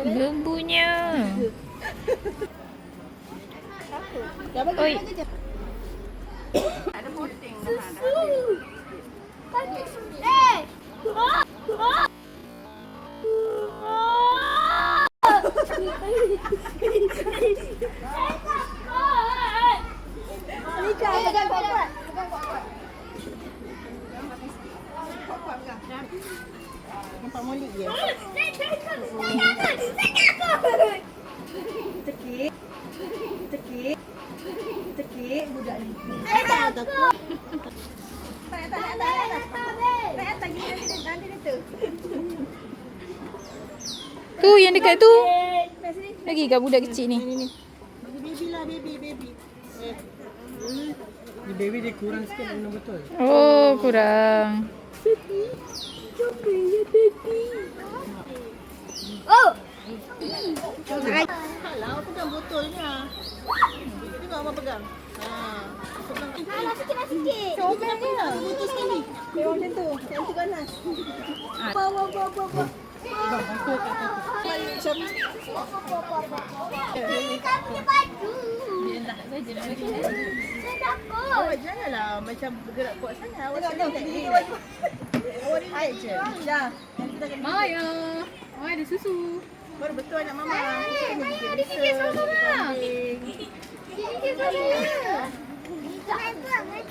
Bumbunya. Oi. Ada puting Susu. Nampak molek dia. Tekik budak ni. Tak. Tu yang dekat tu. Lagi kat budak kecil ni. Baby lah, baby. Ni baby dia kurang sikit minum betul. Oh, kurang. Kalau pegang botolnya. Tengok Mama pegang. Sikit. Coba dia. Botol sekali. Dia macam tu. Cantik panas. Bawa. Bang, aku macam Kita punya baju. Dia nak saja. Saya takut. awak janganlah macam bergerak kuat sangat. Awak relax. Awak relax je. Dah. Nanti kita akan Maya. Maya ada susu. baru betul anak Mama. Ada sikit sama-sama. Sikit sama-sama.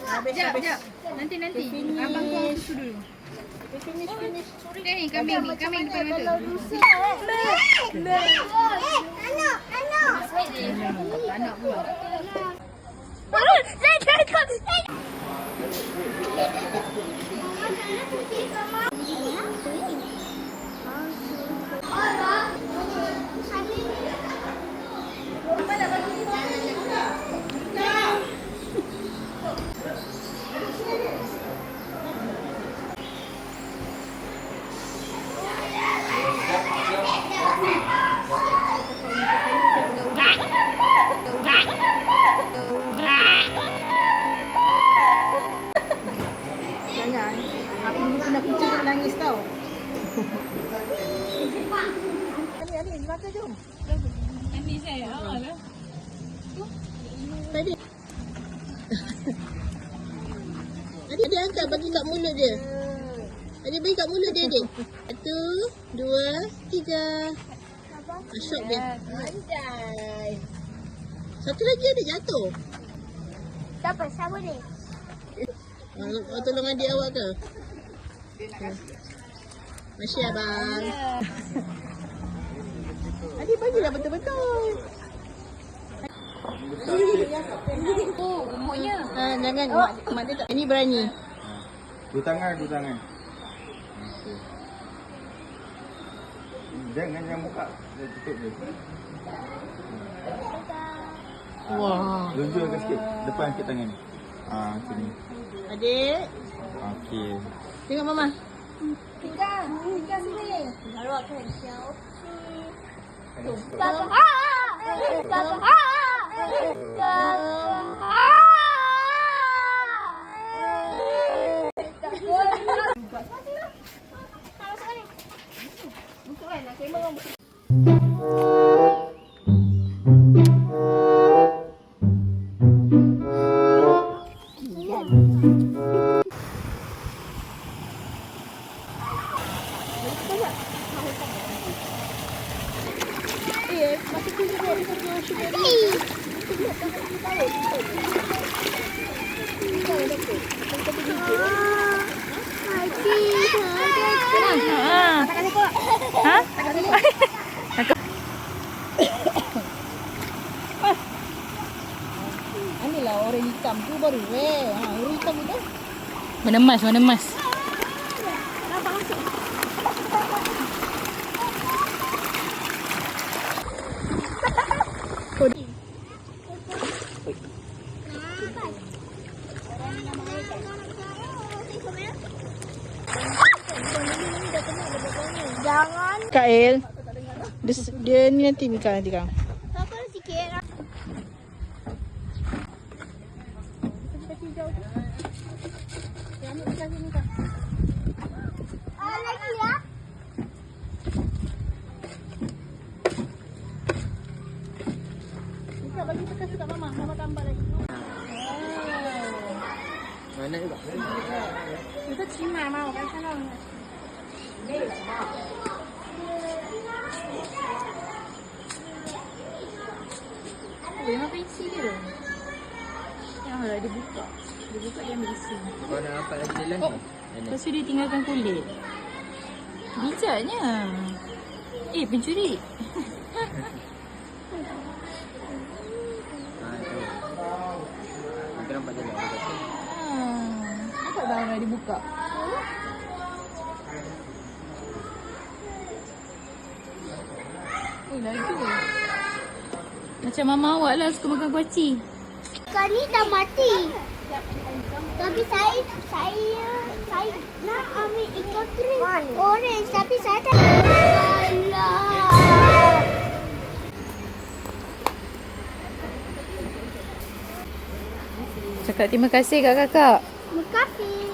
Habis. Jap. Nanti. Abang tuang susu dulu. Finish. Ni kambing depan mata. Anak pula. Saya takut. Jangan. Aku dulu pernah kucing nak nangis tau. Ani, makan jom. Ini saya awal lah. Tadi. Dia angkat bagi kat mulut dia. Dia bagi kat mulut dia, Adik. 1, 2, 3. Syok dia. Anjay. Satu lagi ada jatuh. Dapat sama ni. Tolong adik awak ke? Masya abang. Adik bagilah betul-betul. Oh, umurnya. Jangan mak dia tak. Ini berani. Dua tangan. Okey. Jangan buka. Dia tutup je. Wah. Lunjurkan sikit. Depan sikit tangan ni. Sini. Adik. Okey. Tengok Mama. Tinggal sini. Baru akan siap. Ha? Inilah orang hitam tu baru orang hitam tu. Mana emas? Jangan. Kael. Dia ni nanti Kang. Takut sikit. Jangan dekat sini Kak. Mana juga? 有个骑马吗？我刚看到了。 Oh, yang apa isi dia? Yang lah dia buka. Dia buka dia ambil isi. Kau nak dapat lagi dalam Oh, tu? Ini. lepas tu dia tinggalkan kulit. Bijaknya. Pencuri. Tu. Nanti nampak jalan. Dia kata. Nampak tak orang dia buka? Oh, laju. Macam mama awak lah suka makan kuaci. Kau ni dah mati. Tapi saya nak ambil ikan kering orange tapi saya tak. Alah. Cakap terima kasih kat kakak. Terima kasih.